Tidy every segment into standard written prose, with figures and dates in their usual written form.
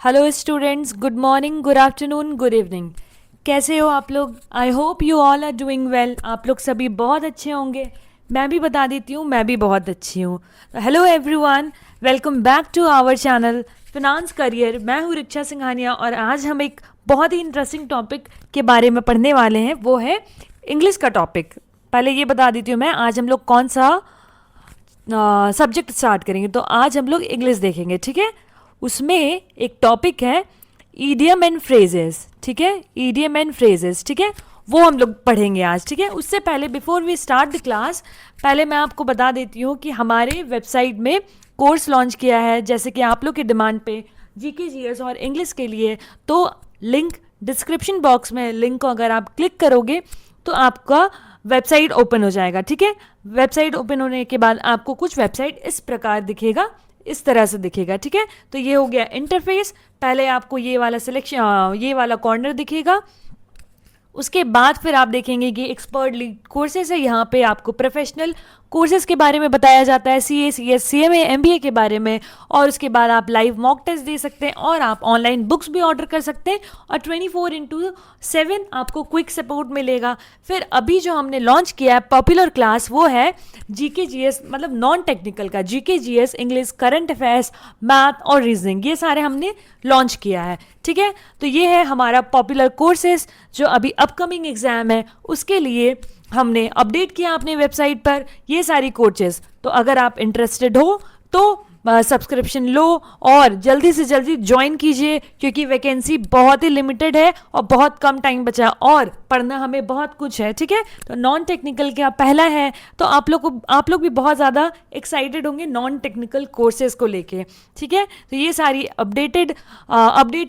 Hello students, good morning, good afternoon, good evening. कैसे हो आप लोग? I hope you all are doing well. आप लोग सभी बहुत अच्छे होंगे। मैं भी बता देती हूँ, मैं भी बहुत अच्छी हूँ। Hello everyone, welcome back to our channel finance career. मैं हूँ रिचा सिंघानिया और आज हम एक बहुत ही इंटरेस्टिंग टॉपिक के बारे में पढ़ने वाले हैं, वो है इंग्लिश का टॉपिक। पहले ये बता देती हूँ मैं, आज हम लोग कौन सा सब्जेक्ट स्टार्ट करेंगे। तो आज हम लोग इंग्लिश देखेंगे, ठीक है। उसमें एक टॉपिक है ईडियम एंड फ्रेजेस, ठीक है, ईडियम एंड फ्रेजेस, ठीक है, वो हम लोग पढ़ेंगे आज, ठीक है। उससे पहले before we start the class, पहले मैं आपको बता देती हूँ कि हमारे वेबसाइट में कोर्स लॉन्च किया है, जैसे कि आप लोग के डिमांड पे जीके जीएस और इंग्लिश के लिए। तो लिंक डिस्क्रिप्शन बॉक्स में, लिंक को अगर आप क्लिक करोगे तो आपका वेबसाइट ओपन हो जाएगा, ठीक है। वेबसाइट ओपन होने के बाद आपको कुछ वेबसाइट इस प्रकार दिखेगा, इस तरह से दिखेगा, ठीक है। तो ये हो गया इंटरफेस। पहले आपको ये वाला सिलेक्शन, ये वाला कॉर्नर दिखेगा। उसके बाद फिर आप देखेंगे कि एक्सपर्ट लीड कोर्सेज है। यहाँ पे आपको प्रोफेशनल कोर्सेज के बारे में बताया जाता है, C A C S C M A M B A के बारे में। और उसके बाद आप लाइव मॉक टेस्ट दे सकते हैं और आप ऑनलाइन बुक्स भी ऑर्डर कर सकते हैं और 24/7 आपको क्विक सपोर्ट मिलेगा। फिर अभी जो हमने लॉन्च किया है पॉपुलर क्लास, वो है जीके जीएस, मतलब नॉन टेक्निकल का GK GS, English, current affairs, math और रीजनिंग, ये सारे हमने लॉन्च किया है, ठीक है। तो ये है हमारा पॉपुलर कोर्सेज जो अभी अपकमिंग एग्जाम है उसके लिए हमने अपडेट किया अपने वेबसाइट पर ये सारी कोर्सेज। तो अगर आप इंटरेस्टेड हो तो सब्सक्रिप्शन लो और जल्दी से जल्दी ज्वाइन कीजिए, क्योंकि वैकेंसी बहुत ही लिमिटेड है और बहुत कम टाइम बचा और पढ़ना हमें बहुत कुछ है, ठीक है। तो नॉन टेक्निकल का पहला है, तो आप लोग भी बहुत ज़्यादा एक्साइटेड होंगे नॉन टेक्निकल कोर्सेज को लेके, ठीक है। तो ये सारी अपडेट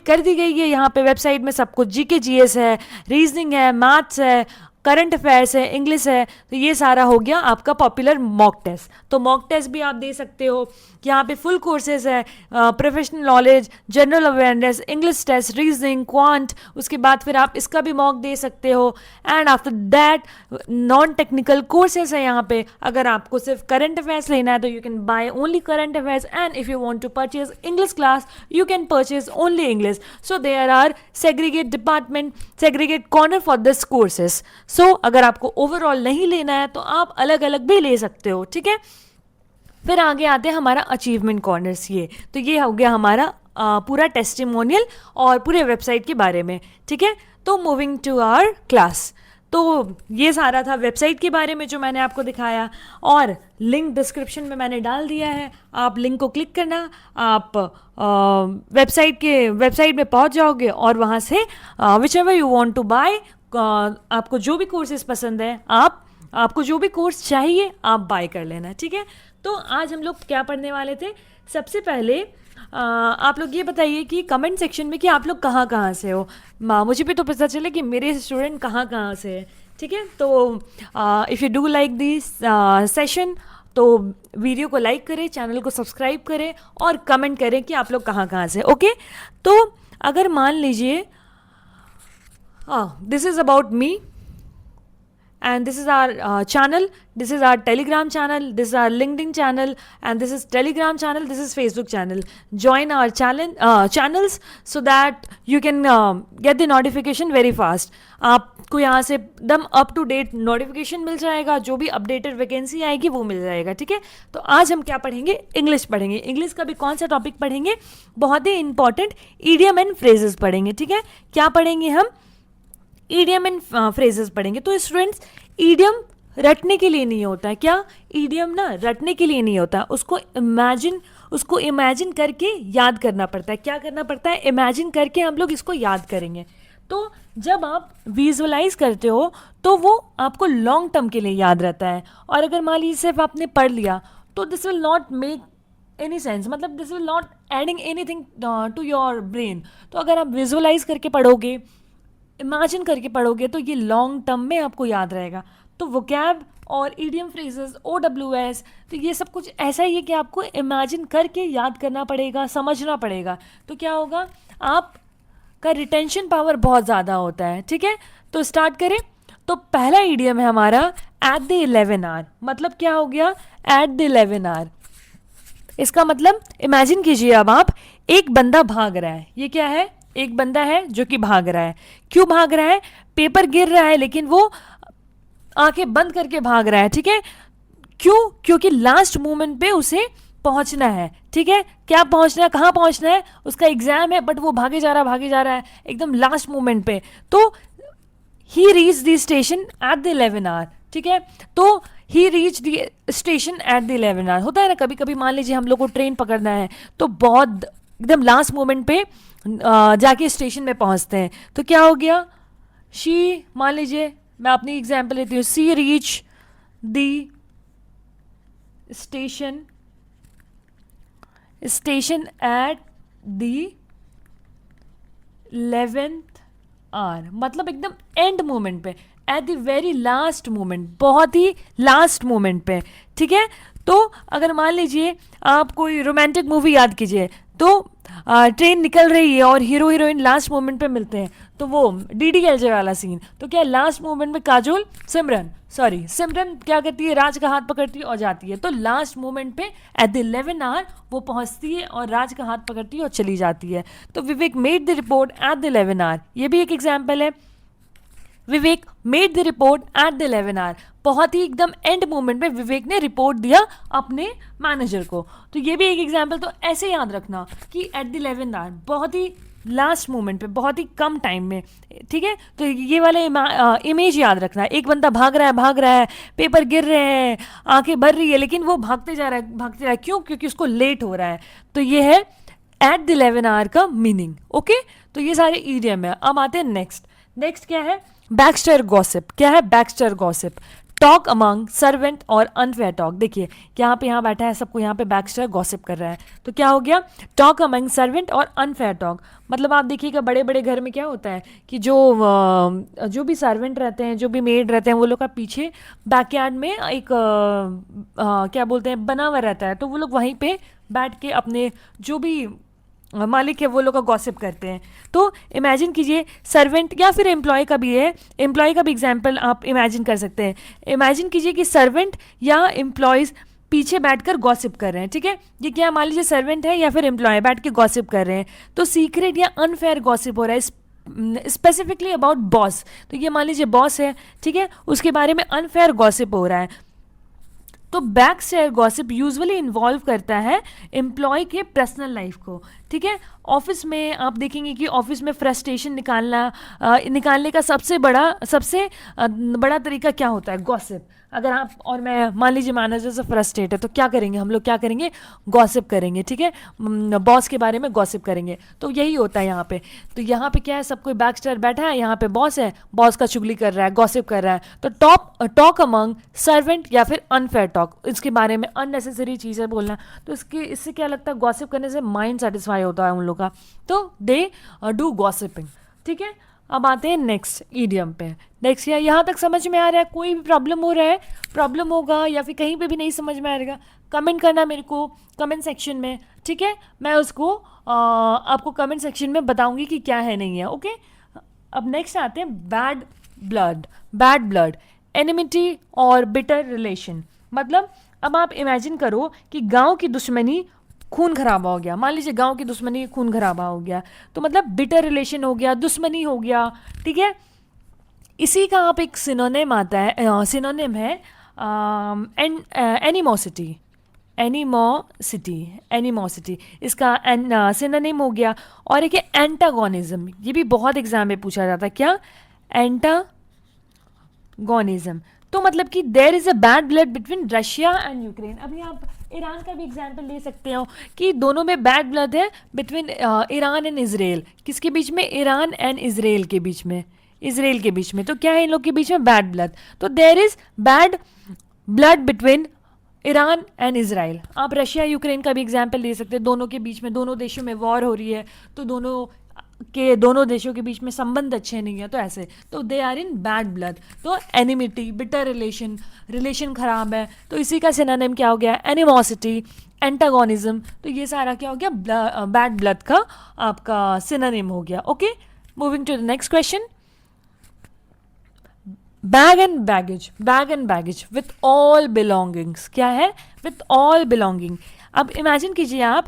कर दी गई है यहाँ पे वेबसाइट में। सब कुछ जीके जीएस है, रीजनिंग है, मैथ्स है, करंट अफेयर्स है, इंग्लिश है। तो ये सारा हो गया आपका पॉपुलर मॉक टेस्ट। तो मॉक टेस्ट भी आप दे सकते हो। यहाँ पे फुल कोर्सेज है, professional knowledge, general awareness, English test, reasoning, quant. उसके बाद फिर आप इसका भी मॉक दे सकते हो। And after that non technical courses है यहाँ पे। अगर आपको सिर्फ करंट अफेयर्स लेना है तो you can buy only current affairs, and if you want to purchase English class you can purchase only English. So there are segregate department, segregate corner for this courses. सो अगर आपको overall नहीं लेना है तो आप अलग अलग भी ले सकते हो, ठीक है। फिर आगे आते हैं हमारा अचीवमेंट कॉर्नर्स। ये हो गया हमारा पूरा टेस्टिमोनियल और पूरे वेबसाइट के बारे में, ठीक है। तो मूविंग टू आवर क्लास, तो ये सारा था वेबसाइट के बारे में जो मैंने आपको दिखाया, और लिंक डिस्क्रिप्शन में मैंने डाल दिया है। आप लिंक को क्लिक करना, आप वेबसाइट में पहुंच जाओगे और वहाँ से whichever you want to buy, आपको जो भी कोर्सेज पसंद है, आपको जो भी कोर्स चाहिए आप बाय कर लेना, ठीक है। तो आज हम लोग क्या पढ़ने वाले थे? सबसे पहले आप लोग ये बताइए कि कमेंट सेक्शन में कि आप लोग कहाँ कहाँ से हो। मुझे भी तो पता चले कि मेरे स्टूडेंट कहाँ कहाँ से हैं, ठीक है। तो if you do like this session तो वीडियो को लाइक करें, चैनल को सब्सक्राइब करें और कमेंट करें कि आप लोग कहाँ कहाँ से, ओके। तो अगर मान लीजिए this is about me and this is our channel, this is our telegram channel, this is our linkedin channel, and this is telegram channel, this is facebook channel. Join our channels so that you can get the notification very fast. आपको यहाँ से एकदम up to date notification मिल जाएगा, जो भी updated vacancy आएगी वो मिल जाएगा, ठीक है। तो आज हम क्या पढ़ेंगे? इंग्लिश पढ़ेंगे। इंग्लिश का भी कौन सा टॉपिक पढ़ेंगे? बहुत ही इंपॉर्टेंट ईडियम एंड फ्रेजेस पढ़ेंगे, ठीक है। क्या पढ़ेंगे हम? ईडियम एंड फ्रेजेस पढ़ेंगे। तो स्टूडेंट्स, ईडियम रटने के लिए नहीं होता है। क्या? ईडियम ना रटने के लिए नहीं होता, उसको इमेजिन करके याद करना पड़ता है। क्या करना पड़ता है? इमेजिन करके हम लोग इसको याद करेंगे। तो जब आप विजुअलाइज करते हो तो वो आपको लॉन्ग टर्म के लिए याद रहता है। और अगर मान लीजिए सिर्फ आपने पढ़ लिया तो this will not make any sense, मतलब this will not adding anything to your brain. तो अगर आप विजुअलाइज करके पढ़ोगे, इमेजिन करके पढ़ोगे, तो ये लॉन्ग टर्म में आपको याद रहेगा। तो वोकैब और ईडियम फ्रेजेस, OWS, तो ये सब कुछ ऐसा ही है कि आपको इमेजिन करके याद करना पड़ेगा, समझना पड़ेगा। तो क्या होगा? आपका रिटेंशन पावर बहुत ज़्यादा होता है, ठीक है। तो स्टार्ट करें। तो पहला ईडियम है हमारा एट द 11 आवर। मतलब क्या हो गया? At the 11 hour. इसका मतलब इमेजिन कीजिए अब आप एक बंदा भाग रहा है, ये क्या है, एक बंदा है जो कि भाग रहा है। क्यों भाग रहा है, पेपर गिर रहा है लेकिन वो आंखें बंद करके भाग रहा है, ठीक है। क्यों, क्योंकि लास्ट मोमेंट पे उसे पहुंचना है, ठीक है। क्या पहुंचना है, कहाँ पहुंचना है, उसका एग्जाम है बट वो भागे जा रहा है एकदम लास्ट मोमेंट पे। तो he reach the station at the 11 hour, ठीक है। तो he reach the station at the 11 hour. होता है ना कभी कभी, मान लीजिए हम लोग को ट्रेन पकड़ना है तो बहुत एकदम लास्ट मोमेंट पे जाके स्टेशन में पहुंचते हैं। तो क्या हो गया, शी, मान लीजिए मैं अपनी एग्जाम्पल लेती हूँ, she reach the station at the 11th hour, मतलब एकदम एंड मोमेंट पे, at the very last moment, बहुत ही लास्ट मोमेंट पे, ठीक है। तो अगर मान लीजिए आप कोई रोमांटिक मूवी याद कीजिए, तो ट्रेन निकल रही है और हीरो हीरोइन लास्ट मोमेंट पे मिलते हैं, तो वो डीडीएलजे वाला सीन, तो क्या लास्ट मोमेंट में काजोल, सिमरन क्या करती है, राज का हाथ पकड़ती है और जाती है। तो लास्ट मोमेंट पे एट द 11 आवर वो पहुंचती है और राज का हाथ पकड़ती है और चली जाती है। तो Vivek made the report at the 11 hour, ये भी एक एग्जाम्पल है। Vivek made the report at the 11 hour, बहुत ही एकदम एंड मोमेंट में विवेक ने रिपोर्ट दिया अपने मैनेजर को। तो ये भी एक एग्जाम्पल। तो ऐसे याद रखना कि एट द 11 आवर, बहुत ही लास्ट मोमेंट पे, बहुत ही कम टाइम में, ठीक है। तो ये वाले इमेज याद रखना, एक बंदा भाग रहा है, पेपर गिर रहे हैं, आंखें भर रही है लेकिन वो भागते जा रहा है, क्यों, क्योंकि उसको लेट हो रहा है। तो ये है एट द 11 आवर का मीनिंग, ओके। तो ये सारे ईडियम है। अब आते हैं नेक्स्ट क्या है, बैकस्टर गॉसिप। क्या है बैकस्टर गॉसिप, टॉक अमंग सर्वेंट और अनफेयर टॉक। देखिए यहाँ बैठा है, सबको यहाँ पे बैकस्टर गॉसिप कर रहा है। तो क्या हो गया, टॉक अमंग सर्वेंट और अनफेयर टॉक। मतलब आप देखिएगा बड़े बड़े घर में क्या होता है कि जो भी सर्वेंट रहते हैं, जो भी मेड रहते हैं, वो लोग का पीछे बैकयार्ड में एक क्या बोलते हैं, बना हुआ रहता है। तो वो लोग वहीं पे बैठ के अपने जो भी मालिक है वो लोग का गॉसिप करते हैं। तो इमेजिन कीजिए सर्वेंट या फिर एम्प्लॉय का भी है, एम्प्लॉय का भी एग्जाम्पल आप इमेजिन कर सकते हैं। इमेजिन कीजिए कि सर्वेंट या एम्प्लॉयज़ पीछे बैठकर गॉसिप कर रहे हैं, ठीक है। ये क्या, मान लीजिए सर्वेंट है या फिर एम्प्लॉय बैठ के गॉसिप कर रहे हैं। तो सीक्रेट या अनफेयर गॉसिप हो रहा है, स्पेसिफिकली अबाउट बॉस। तो ये मान लीजिए बॉस है, ठीक है, उसके बारे में अनफेयर गॉसिप हो रहा है। तो back stair gossip usually involve करता है एम्प्लॉय के पर्सनल लाइफ को, ठीक है। ऑफिस में आप देखेंगे कि ऑफिस में फ्रस्ट्रेशन निकालने का सबसे बड़ा तरीका क्या होता है, गॉसिप। अगर आप और मैं, मान लीजिए मैनेजर से फ्रस्ट्रेट है, तो क्या करेंगे हम लोग, क्या करेंगे, गॉसिप करेंगे, ठीक है, बॉस के बारे में गॉसिप करेंगे। तो यही होता है यहाँ पे। तो यहाँ पे क्या है, सब कोई बैकस्टेयर बैठा है, यहाँ पे बॉस है, बॉस का चुगली कर रहा है, गॉसिप कर रहा है। तो टॉक अमंग सर्वेंट या फिर अनफेयर टॉक, इसके बारे में अननेसेसरी चीज़ें बोलना। तो इससे क्या लगता है, गॉसिप करने से माइंड सेटिस्फाई होता है उन लोग का। तो दे डू गॉसिपिंग, ठीक है। अब आते हैं नेक्स्ट ईडियम पे। नेक्स्ट यहाँ तक समझ में आ रहा है, कोई भी प्रॉब्लम हो रहा है, प्रॉब्लम होगा या फिर कहीं पे भी नहीं समझ में आएगा, कमेंट करना मेरे को कमेंट सेक्शन में, ठीक है। मैं उसको आपको कमेंट सेक्शन में बताऊंगी कि क्या है नहीं है, ओके। अब नेक्स्ट आते हैं बैड ब्लड, एनिमिटी और बिटर रिलेशन। मतलब अब आप इमेजिन करो कि गांव की दुश्मनी खून खराबा हो गया, मान लीजिए गांव की दुश्मनी खून खराबा हो गया, तो मतलब बिटर रिलेशन हो गया, दुश्मनी हो गया, ठीक है। इसी का आप एक सिनोनिम आता है, सिनोनिम है एनिमोसिटी, इसका सिनोनिम हो गया। और एक है एंटागोनिज्म, ये भी बहुत एग्जाम में पूछा जाता है, क्या, एंटागोनिज्म। तो मतलब कि there is a bad blood between Russia and Ukraine. अभी आप ईरान का भी एग्जाम्पल ले सकते हो कि दोनों में बैड ब्लड है बिटवीन ईरान एंड इजराइल। किसके बीच में, ईरान एंड इजराइल के बीच में। तो क्या है इन लोग के बीच में, बैड ब्लड। तो there is bad blood between Iran and Israel. आप रशिया यूक्रेन का भी एग्जाम्पल ले सकते हैं, दोनों के बीच में, दोनों देशों में वॉर हो रही है, तो दोनों देशों के बीच में संबंध अच्छे नहीं है, तो ऐसे, तो they are in bad blood. तो एनिमिटी, बिटर रिलेशन खराब है, तो इसी का सिनोनिम क्या हो गया, एनिमोसिटी, एंटागोनिज्म। तो ये सारा क्या हो गया, बैड ब्लड का आपका सिनोनिम हो गया, okay. Moving to the next question, bag and baggage with all belongings. क्या है, विथ ऑल बिलोंगिंग। अब इमेजिन कीजिए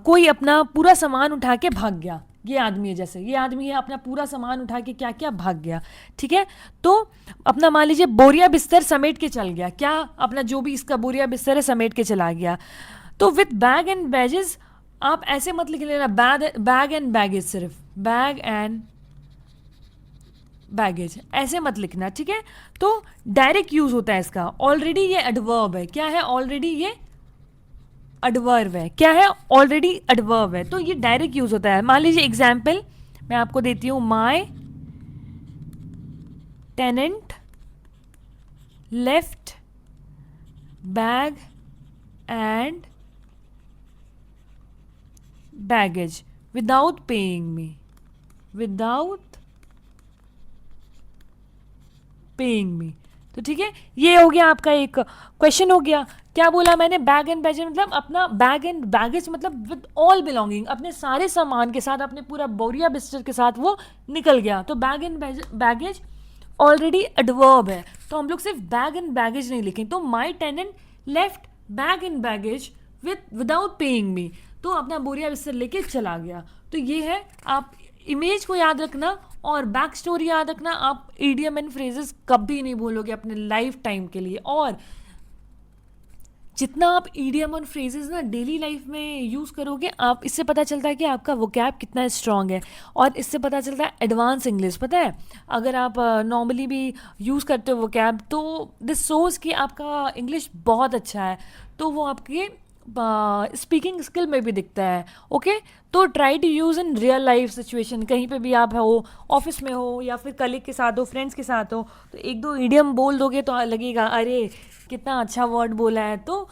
कोई अपना पूरा सामान उठा के भाग गया, ये आदमी है, जैसे ये आदमी है अपना पूरा सामान उठा के क्या क्या भाग गया, ठीक है। तो अपना मान लीजिए बोरिया बिस्तर समेट के चल गया, क्या अपना जो भी इसका बोरिया बिस्तर है समेट के चला गया। तो विथ बैग एंड बैजेस आप ऐसे मत लिख लेना बैग एंड बैगेज, सिर्फ बैग एंड बैगेज ऐसे मत लिखना, ठीक है। तो डायरेक्ट यूज होता है इसका, ऑलरेडी ये एडवर्ब है, क्या है, ऑलरेडी ये एडवर्ब है, क्या है, ऑलरेडी एडवर्ब है, तो ये डायरेक्ट यूज होता है। मान लीजिए एग्जाम्पल मैं आपको देती हूँ, my tenant left bag and baggage without paying me, without paying me. तो ठीक है, ये हो गया आपका एक क्वेश्चन हो गया। क्या बोला मैंने, बैग एंड बैगेज मतलब अपना बैग एंड बैगेज मतलब विद ऑल बिलोंगिंग, अपने सारे सामान के साथ, अपने पूरा बोरिया बिस्तर के साथ वो निकल गया। तो bag and baggage already adverb है, तो हम लोग सिर्फ बैग एंड बैगेज नहीं लिखें। तो my tenant left bag and baggage without paying me, तो अपना बोरिया बिस्तर लेके चला गया। तो ये है, आप इमेज को याद रखना और बैक स्टोरी याद रखना, आप ईडियम एंड फ्रेजेस कभी नहीं भूलोगे अपने लाइफ टाइम के लिए। और जितना आप ईडियम और फ्रेजेस ना डेली लाइफ में यूज़ करोगे, आप इससे पता चलता है कि आपका वोकैब कितना स्ट्रांग है, और इससे पता चलता है एडवांस इंग्लिश। पता है, अगर आप नॉर्मली भी यूज़ करते हो वोकैब, तो दिस शोज़ कि आपका इंग्लिश बहुत अच्छा है, तो वो आपके स्पीकिंग स्किल में भी दिखता है। ओके, तो try to use in real life situation, कहीं पे भी आप हो, ऑफिस में हो या फिर कलीग के साथ हो, फ्रेंड्स के साथ हो, तो एक दो ईडियम बोल दोगे तो लगेगा अरे कितना अच्छा वर्ड बोला है। तो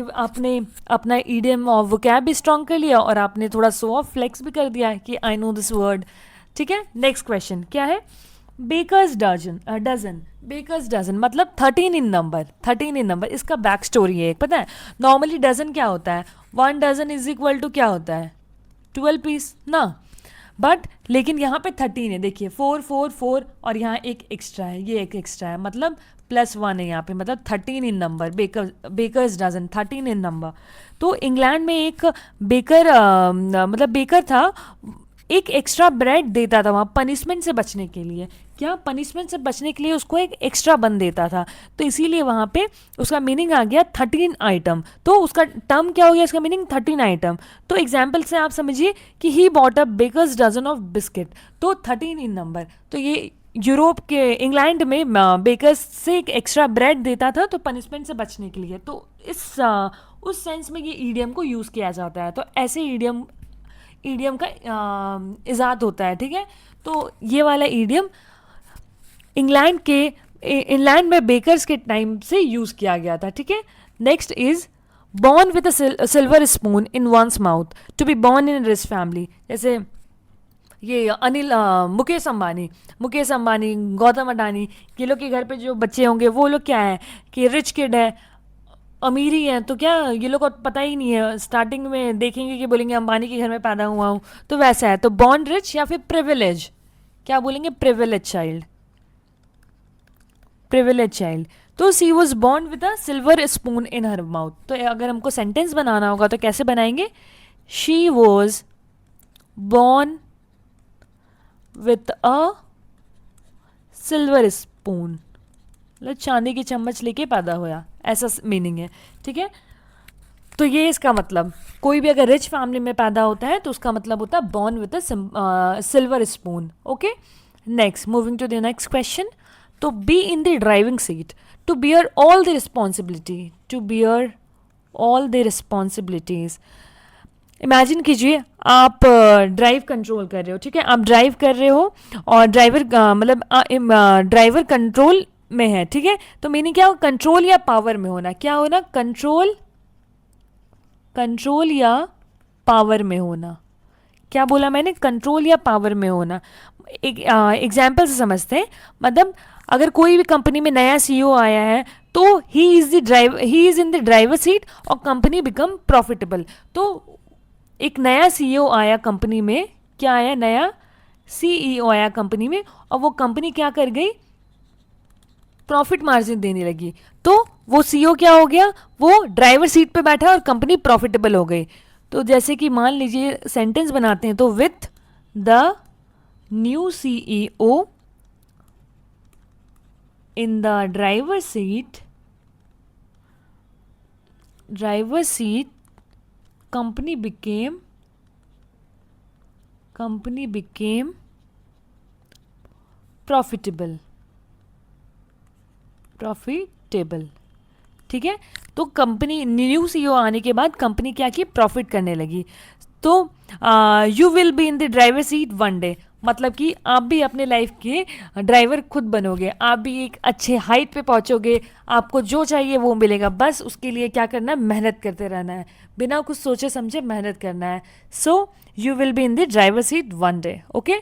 आपने अपना ईडियम और वोकैब भी स्ट्रॉन्ग कर लिया, और आपने थोड़ा शो ऑफ फ्लेक्स भी कर दिया है कि आई नो दिस वर्ड। ठीक है, नेक्स्ट क्वेश्चन क्या है, बेकर्स डजन बेकर्स डजन मतलब 13 इन नंबर, 13 इन नंबर, इसका बैक स्टोरी है। पता है नॉर्मली डजन क्या होता है, 1 डजन इज इक्वल टू क्या होता है, 12 पीस ना, बट लेकिन यहाँ पे 13 है, देखिए 4 4 4 और यहाँ एक एक्स्ट्रा है, ये एक एक्स्ट्रा है, मतलब +1 है यहाँ पे, मतलब 13 इन नंबर, बेकर्स डजन 13 इन नंबर। तो इंग्लैंड में एक बेकर मतलब बेकर था, एक एक्स्ट्रा ब्रेड देता था वहाँ पनिशमेंट से बचने के लिए, क्या पनिशमेंट से बचने के लिए उसको एक एक्स्ट्रा बन देता था, तो इसीलिए वहाँ पे उसका मीनिंग आ गया 13 आइटम। तो उसका टर्म क्या हो गया, इसका मीनिंग 13 आइटम। तो एग्जाम्पल से आप समझिए कि he bought a baker's dozen of biscuit, तो 13 इन नंबर। तो ये यूरोप के इंग्लैंड में बेकर्स से एक एक्स्ट्रा ब्रेड देता था, तो पनिशमेंट से बचने के लिए, तो उस सेंस में ये ईडियम को यूज़ किया जाता है। तो ऐसे ईडियम का इजाद होता है। ठीक है, तो ये वाला ईडियम इंग्लैंड में बेकर्स के टाइम से यूज़ किया गया था। ठीक है, next is born with a silver spoon in one's mouth, to be born in rich family. जैसे ये मुकेश अंबानी, गौतम अडानी, ये लोग के घर पे जो बच्चे होंगे वो लोग क्या है कि रिच किड है, अमीरी है, तो क्या ये लोग को पता ही नहीं है, स्टार्टिंग में देखेंगे कि बोलेंगे अंबानी के घर में पैदा हुआ हूँ, तो वैसा है। तो बॉर्न रिच या फिर प्रिविलेज, क्या बोलेंगे, प्रिविलेज चाइल्ड। तो she was born with a silver spoon in her mouth. तो अगर हमको सेंटेंस बनाना होगा तो कैसे बनाएंगे, she was born with a silver spoon, मतलब चांदी की चम्मच लेके पैदा हुआ, ऐसा मीनिंग है। ठीक है, तो ये इसका मतलब, कोई भी अगर रिच फैमिली में पैदा होता है तो उसका मतलब होता है born with a silver spoon. Okay, next, moving to the next question. तो be in the driving seat, to bear all the responsibilities. Imagine कीजिए आप ड्राइव कंट्रोल कर रहे हो, ठीक है, आप ड्राइव कर रहे हो और ड्राइवर कंट्रोल में है। ठीक है, तो मीनिंग क्या हो, कंट्रोल या पावर में होना, क्या होना, कंट्रोल या पावर में होना। क्या बोला मैंने, कंट्रोल या पावर में होना। एक एग्जाम्पल से समझते हैं, मतलब अगर कोई भी कंपनी में नया सीईओ आया है तो he is in the driver seat और कंपनी बिकम प्रॉफिटेबल। तो एक नया सीईओ आया कंपनी में, क्या आया, नया सीईओ आया कंपनी में, और वो कंपनी क्या कर गई, प्रॉफिट मार्जिन देने लगी, तो वो सीईओ क्या हो गया, वो ड्राइवर सीट पे बैठा और कंपनी प्रॉफिटेबल हो गई। तो जैसे कि मान लीजिए सेंटेंस बनाते हैं, तो with the new CEO in the driver seat company became profitable. ठीक है, तो कंपनी न्यू सीईओ आने के बाद कंपनी क्या की, प्रॉफिट करने लगी। तो you will be in the driver seat one day, मतलब कि आप भी अपने लाइफ के ड्राइवर खुद बनोगे, आप भी एक अच्छे हाइट पे पहुंचोगे, आपको जो चाहिए वो मिलेगा, बस उसके लिए क्या करना है, मेहनत करते रहना है, बिना कुछ सोचे समझे मेहनत करना है। So you will be in the driver seat one day. Okay,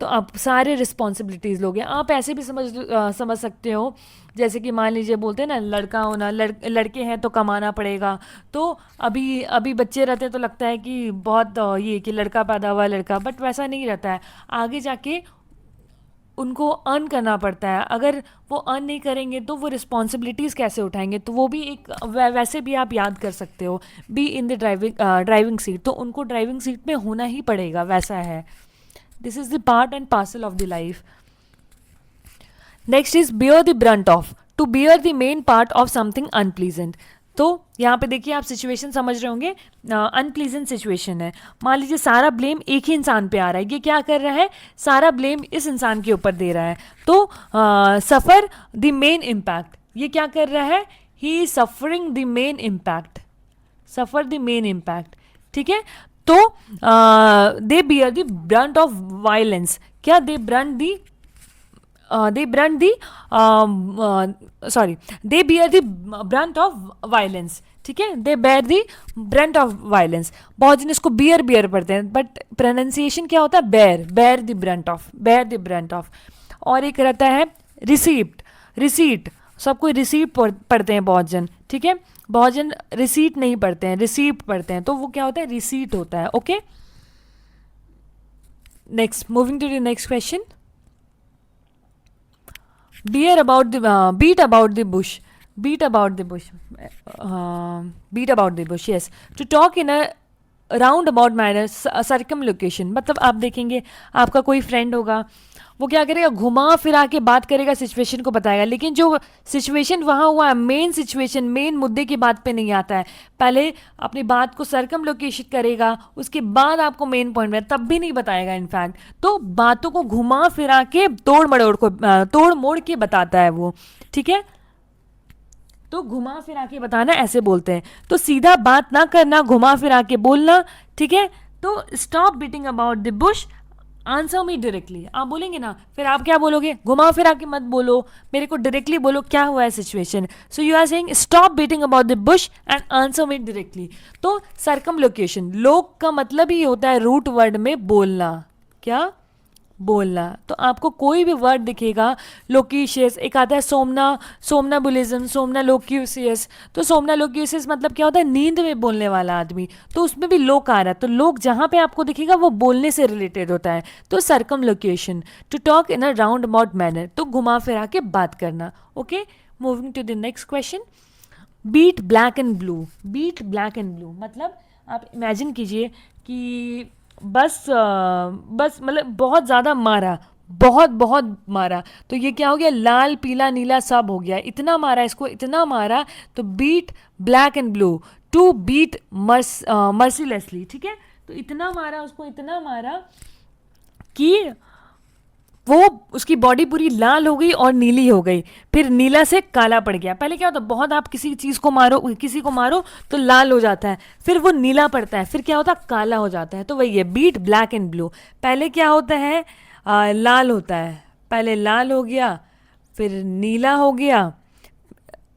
तो आप सारे रिस्पॉन्सिबिलिटीज़ लोगे। आप ऐसे भी समझ सकते हो, जैसे कि मान लीजिए बोलते हैं ना, लड़का होना, लड़के हैं तो कमाना पड़ेगा। तो अभी अभी बच्चे रहते हैं तो लगता है कि बहुत ये कि लड़का पैदा हुआ लड़का, बट वैसा नहीं रहता है। आगे जाके उनको अर्न करना पड़ता है, अगर वो अर्न नहीं करेंगे तो वो रिस्पॉन्सिबिलिटीज़ कैसे उठाएंगे। तो वो भी एक वैसे भी आप याद कर सकते हो, B in the driving seat, तो उनको ड्राइविंग सीट में होना ही पड़ेगा, वैसा है। This is the part and parcel of the life. Next is bear the brunt of. To bear the main part of something unpleasant. तो यहाँ पे देखिए आप सिचुएशन समझ रहे होंगे, अनप्लीजेंट सिचुएशन है। मान लीजिए सारा ब्लेम एक ही इंसान पे आ रहा है, ये क्या कर रहा है, सारा ब्लेम इस इंसान के ऊपर दे रहा है। तो सफ़र द मेन इम्पैक्ट, ये क्या कर रहा है, he is suffering the main impact, suffer the main impact. ठीक है, तो they bear the brunt of violence, क्या they brunt the they bear the brunt of violence. ठीक है, they bear the brunt of violence. बहुत जन इसको beer पढ़ते हैं, बट प्रोनाउंसिएशन क्या होता है, बेयर द ब्रंट ऑफ। और एक रहता है रिसीट, सब कोई रिसीट पढ़ते हैं बहुत जन। ठीक है, बहुत जन रिसीट नहीं पढ़ते हैं, रिसीप्ट पढ़ते हैं, तो वो क्या होता है, रिसीट होता है। Okay, next, moving to the next question. Beat about the bush, yes, to talk in a round about manner, circumlocution. मतलब आप देखेंगे आपका कोई फ्रेंड होगा, वो क्या करेगा, घुमा फिरा के बात करेगा, सिचुएशन को बताएगा, लेकिन जो सिचुएशन वहाँ हुआ है, मेन सिचुएशन, मेन मुद्दे की बात पे नहीं आता है। पहले अपनी बात को सरकम लोकेशन करेगा, उसके बाद आपको मेन पॉइंट में, तब भी नहीं बताएगा इनफैक्ट। तो बातों को घुमा फिरा के तोड़ मोड़ के बताता है वो। ठीक है, तो घुमा फिरा के बताना ऐसे बोलते हैं। तो सीधा बात ना करना, घुमा फिरा के बोलना। ठीक है, तो stop beating about the Bush, answer me directly. आप बोलेंगे ना, फिर आप क्या बोलोगे, घुमा फिरा के मत बोलो, मेरे को डायरेक्टली बोलो क्या हुआ है situation. So you are saying stop beating about the bush and answer me directly. तो सरकम लोकेशन, लोक का मतलब ही होता है रूट वर्ड में बोलना, क्या बोलना। तो आपको कोई भी वर्ड दिखेगा, लोकेशियस, एक आता है सोमनाबुलिज्म, सोमनालोक्यूसियस। तो सोमनालोक्यूसियस मतलब क्या होता है, नींद में बोलने वाला आदमी, तो उसमें भी लोक आ रहा है। तो लोक जहाँ पे आपको दिखेगा वो बोलने से रिलेटेड होता है। तो circumlocution, to talk in a round about manner, तो घुमा फिरा के बात करना। Okay, moving to the next question. Beat black and blue मतलब आप इमेजिन कीजिए कि बस मतलब बहुत ज़्यादा मारा, बहुत मारा, तो ये क्या हो गया, लाल पीला नीला सब हो गया, इतना मारा इसको, इतना मारा। तो beat black and blue, to beat mercilessly. ठीक है, तो इतना मारा उसको, इतना मारा कि वो उसकी बॉडी पूरी लाल हो गई और नीली हो गई, फिर नीला से काला पड़ गया। पहले क्या होता है, बहुत आप किसी चीज़ को मारो, किसी को मारो तो लाल हो जाता है, फिर वो नीला पड़ता है, फिर क्या होता है, काला हो जाता है। तो वही है बीट ब्लैक एंड ब्लू। पहले क्या होता है, लाल होता है, पहले लाल हो गया, फिर नीला हो गया,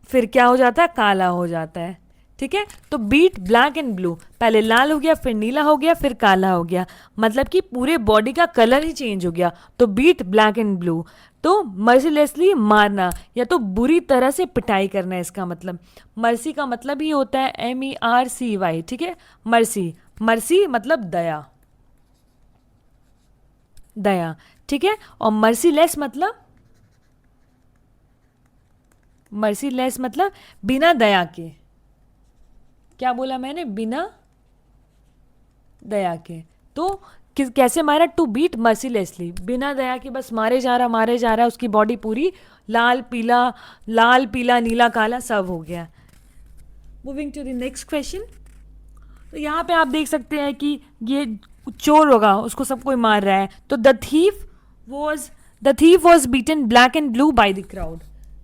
फिर क्या हो जाता है, काला हो जाता है। ठीक है, तो बीट ब्लैक एंड ब्लू, पहले लाल हो गया, फिर नीला हो गया, फिर काला हो गया, मतलब कि पूरे बॉडी का कलर ही चेंज हो गया। तो बीट ब्लैक एंड ब्लू, तो मर्सीलेसली मारना या तो बुरी तरह से पिटाई करना है इसका मतलब। मर्सी का मतलब ही होता है MERCY। ठीक है, मर्सी मतलब दया, ठीक है, और मर्सीलेस मतलब मर्सीलेस मतलब बिना दया के, क्या बोला मैंने, बिना दया के। तो कैसे मारा, टू बीट मर्सीलेसली, बिना दया के बस मारे जा रहा, उसकी बॉडी पूरी लाल पीला नीला काला सब हो गया। Moving to the next question. तो यहाँ पे आप देख सकते हैं कि ये चोर होगा, उसको सब कोई मार रहा है। तो the thief was beaten black and blue by the crowd.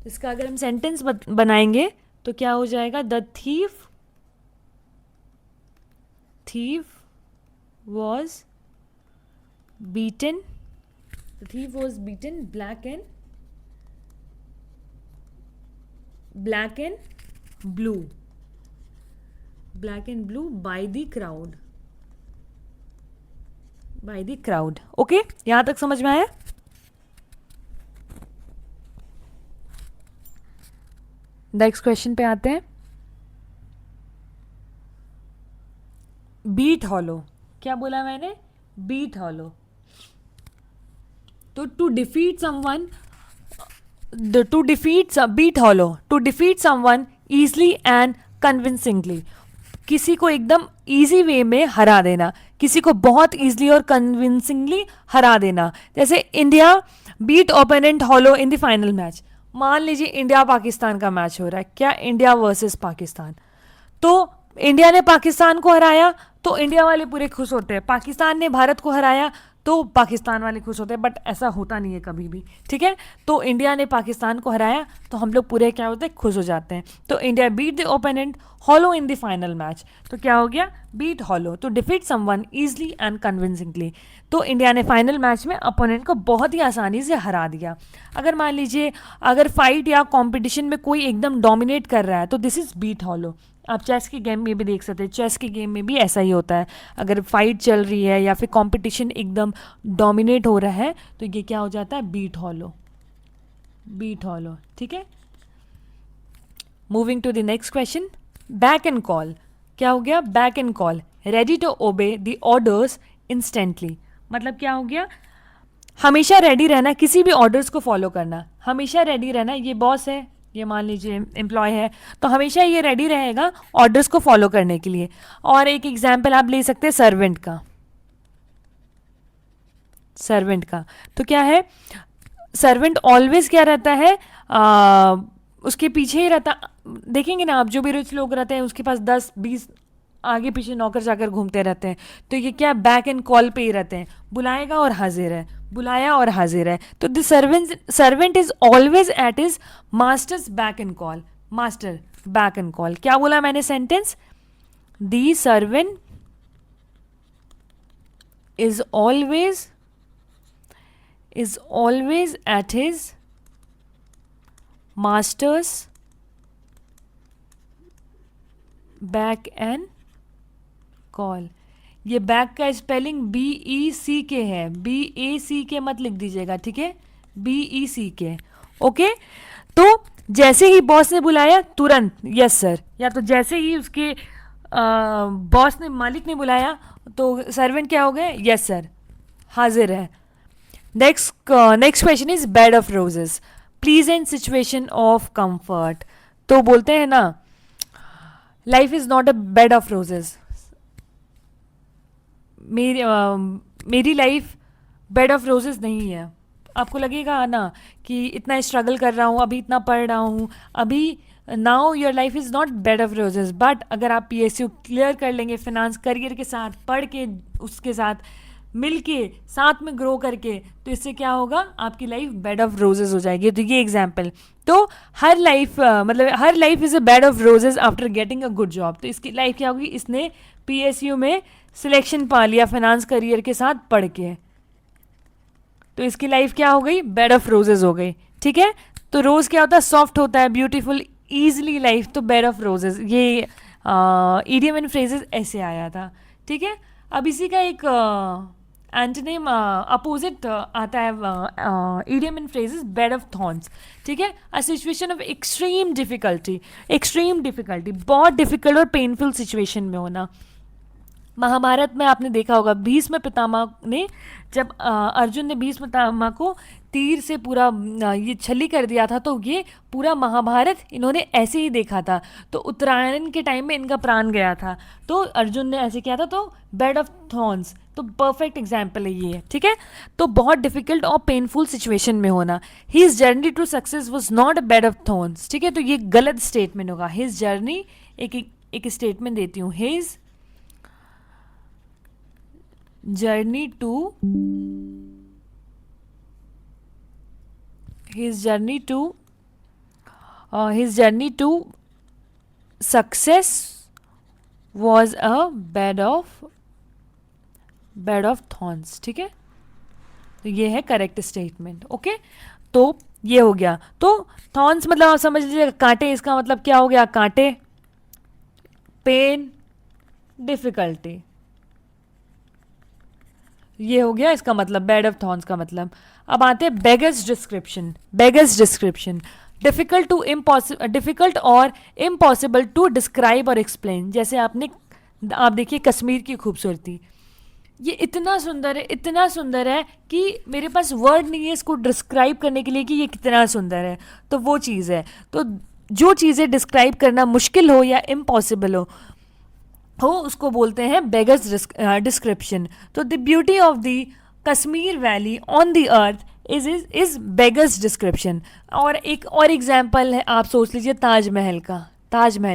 इसका अगर हम सेंटेंस बनाएंगे तो क्या हो जाएगा, the thief was beaten black and blue by the crowd okay, यहां तक समझ में आया। नेक्स्ट क्वेश्चन पे आते हैं। बीट हॉलो, क्या बोला मैंने, बीट हॉलो। तो to defeat someone easily and convincingly, किसी को एकदम इजी वे में हरा देना, किसी को बहुत इजीली और कन्विंसिंगली हरा देना। जैसे India beat opponent hollow in the final match. मान लीजिए इंडिया पाकिस्तान का मैच हो रहा है, क्या, इंडिया वर्सेस पाकिस्तान। तो इंडिया ने पाकिस्तान को हराया तो इंडिया वाले पूरे खुश होते हैं, पाकिस्तान ने भारत को हराया तो पाकिस्तान वाले खुश होते हैं, बट ऐसा होता नहीं है कभी भी, ठीक है। तो इंडिया ने पाकिस्तान को हराया तो हम लोग पूरे क्या होते हैं, खुश हो जाते हैं। तो India beat the opponent hollow in the final match, तो क्या हो गया, beat hollow, to defeat someone easily and convincingly. तो इंडिया ने फाइनल मैच में अपोनेंट को बहुत ही आसानी से हरा दिया। अगर मान लीजिए अगर फाइट या कॉम्पिटिशन में कोई एकदम डोमिनेट कर रहा है तो दिस इज बीट हॉलो। आप चेस के गेम में भी देख सकते हैं, चेस के गेम में भी ऐसा ही होता है। अगर फाइट चल रही है या फिर कंपटीशन एकदम डोमिनेट हो रहा है तो ये क्या हो जाता है, बीट हॉलो, ठीक है। Moving to the next question. Beck and call, क्या हो गया, beck and call, ready to obey the orders instantly. मतलब क्या हो गया, हमेशा रेडी रहना, किसी भी ऑर्डर्स को फॉलो करना, हमेशा रेडी रहना। ये बॉस है, ये मान लीजिए एम्प्लॉय है, तो हमेशा ये रेडी रहेगा ऑर्डर्स को फॉलो करने के लिए। और एक एग्जाम्पल आप ले सकते हैं सर्वेंट का। तो क्या है, सर्वेंट ऑलवेज क्या रहता है, उसके पीछे ही रहता। देखेंगे ना आप, जो भी रिच लोग रहते हैं उसके पास 10-20 आगे पीछे नौकर जाकर घूमते रहते हैं। तो ये क्या, बैक एंड कॉल पे ही रहते हैं, बुलाएगा और हाजिर है, बुलाया और हाजिर है। तो the servant is always at his masters back and call, master back and call. क्या बोला मैंने sentence, the servant is always at his masters back and call. ये बैक का स्पेलिंग BECK है, BACK मत लिख दीजिएगा, ठीक है, BECK, ओके। तो जैसे ही बॉस ने बुलाया तुरंत यस सर, या तो जैसे ही उसके बॉस ने, मालिक ने बुलाया तो सर्वेंट क्या हो गए, यस सर, हाजिर है। Next question is bed of roses, pleasant situation of comfort. तो बोलते हैं ना, life is not a bed of roses. मेरी लाइफ बेड ऑफ रोजेस नहीं है। आपको लगेगा ना कि इतना स्ट्रगल कर रहा हूँ, अभी इतना पढ़ रहा हूँ, अभी now your life is not bed of roses. But अगर आप PSU क्लियर कर लेंगे फिनांस करियर के साथ, पढ़ के उसके साथ मिल के साथ में ग्रो करके, तो इससे क्या होगा, आपकी लाइफ बेड ऑफ रोजेस हो जाएगी। तो ये एग्जाम्पल, तो हर life is a bed of roses after getting a good job. तो इसकी लाइफ क्या होगी, इसने PSU में सिलेक्शन पा लिया फाइनेंस करियर के साथ पढ़ के, तो इसकी लाइफ क्या हो गई, बेड ऑफ रोजेस हो गई, ठीक है। तो रोज क्या होता है, सॉफ्ट होता है, ब्यूटीफुल, ईजिली लाइफ, तो बेड ऑफ रोजेस, ये इडियम एंड फ्रेजेस ऐसे आया था, ठीक है। अब इसी का एक एंटोनिम अपोजिट आता है, idiom and phrases, bed of thorns, ठीक है। A situation of extreme difficulty, बहुत डिफिकल्ट और पेनफुल सिचुएशन में होना। महाभारत में आपने देखा होगा भीष्म पितामह ने जब अर्जुन ने भीष्म पितामह को तीर से पूरा ये छली कर दिया था, तो ये पूरा महाभारत इन्होंने ऐसे ही देखा था। तो उत्तरायण के टाइम में इनका प्राण गया था, तो अर्जुन ने ऐसे किया था, तो बेड ऑफ थॉर्न्स, तो परफेक्ट एग्जाम्पल है ये, ठीक है। तो बहुत डिफिकल्ट और पेनफुल सिचुएशन में होना। His journey to success was not a bed of thorns, ठीक है। तो ये गलत स्टेटमेंट होगा। हिज जर्नी, एक स्टेटमेंट देती हूँ, his journey to his journey to success was a bed of thorns, ठीक है। तो ये है करेक्ट स्टेटमेंट, ओके। तो ये हो गया। तो थॉर्न्स मतलब आप समझ लीजिए कांटे, इसका मतलब क्या हो गया, कांटे, पेन, डिफिकल्टी, ये हो गया इसका मतलब, बेड ऑफ थॉर्न्स का मतलब। अब आते हैं beggars description. Beggars description, difficult और इम्पॉसिबल टू डिस्क्राइब और एक्सप्लेन। जैसे आप देखिए कश्मीर की खूबसूरती, ये इतना सुंदर है, इतना सुंदर है कि मेरे पास वर्ड नहीं है इसको डिस्क्राइब करने के लिए कि ये कितना सुंदर है। तो वो चीज़ है। तो जो चीज़ें डिस्क्राइब करना मुश्किल हो या इम्पॉसिबल हो उसको बोलते हैं बेगर्स डिस्क्रिप्शन। तो the beauty of the Kashmir valley on the earth is beggars description. और एक और एग्जाम्पल है, आप सोच लीजिए ताजमहल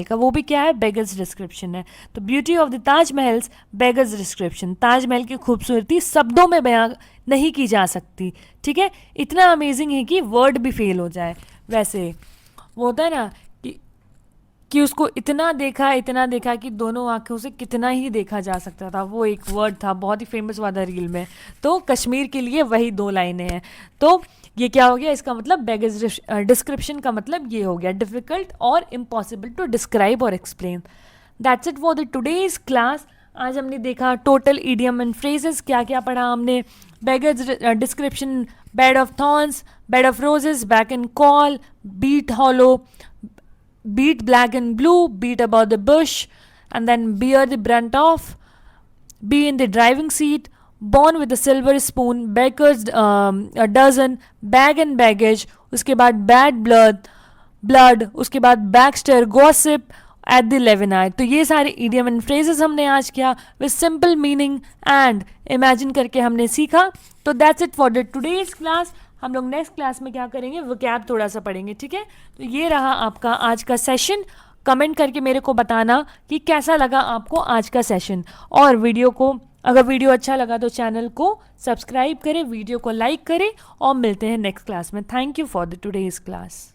का वो भी क्या है, बेगर्स डिस्क्रिप्शन है। तो beauty of the Taj Mahal's beggars description. Taj Mahal की खूबसूरती शब्दों में बयां नहीं की जा सकती, ठीक है। इतना अमेजिंग है कि वर्ड भी फेल हो जाए। वैसे वो होता है ना कि उसको इतना देखा कि दोनों आंखों से कितना ही देखा जा सकता था। वो एक वर्ड था, बहुत ही फेमस हुआ था रील में। तो कश्मीर के लिए वही 2 लाइनें हैं। तो ये क्या हो गया, इसका मतलब बेगर्स डिस्क्रिप्शन का मतलब ये हो गया, डिफिकल्ट और इम्पॉसिबल टू डिस्क्राइब और explain. That's it for the today's class. आज हमने देखा टोटल इडियम एंड फ्रेजेस, क्या क्या पढ़ा हमने। Beggars description, bed of thorns, bed of roses, beck and call, beat hollow, beat black and blue, beat about the bush, and then bear the brunt of, be in the driving seat, born with a silver spoon, baker's a dozen, bag and baggage, उसके बाद bad blood, उसके बाद backstair, gossip, at the 11 eye। तो ये सारे idiom and phrases हमने आज किया with simple meaning and imagine करके हमने सीखा। तो that's it for the today's class। हम लोग नेक्स्ट क्लास में क्या करेंगे, वोकैब थोड़ा सा पढ़ेंगे, ठीक है। तो ये रहा आपका आज का सेशन। कमेंट करके मेरे को बताना कि कैसा लगा आपको आज का सेशन। और अगर वीडियो अच्छा लगा तो चैनल को सब्सक्राइब करें, वीडियो को लाइक करें, और मिलते हैं नेक्स्ट क्लास में। Thank you for the today's class.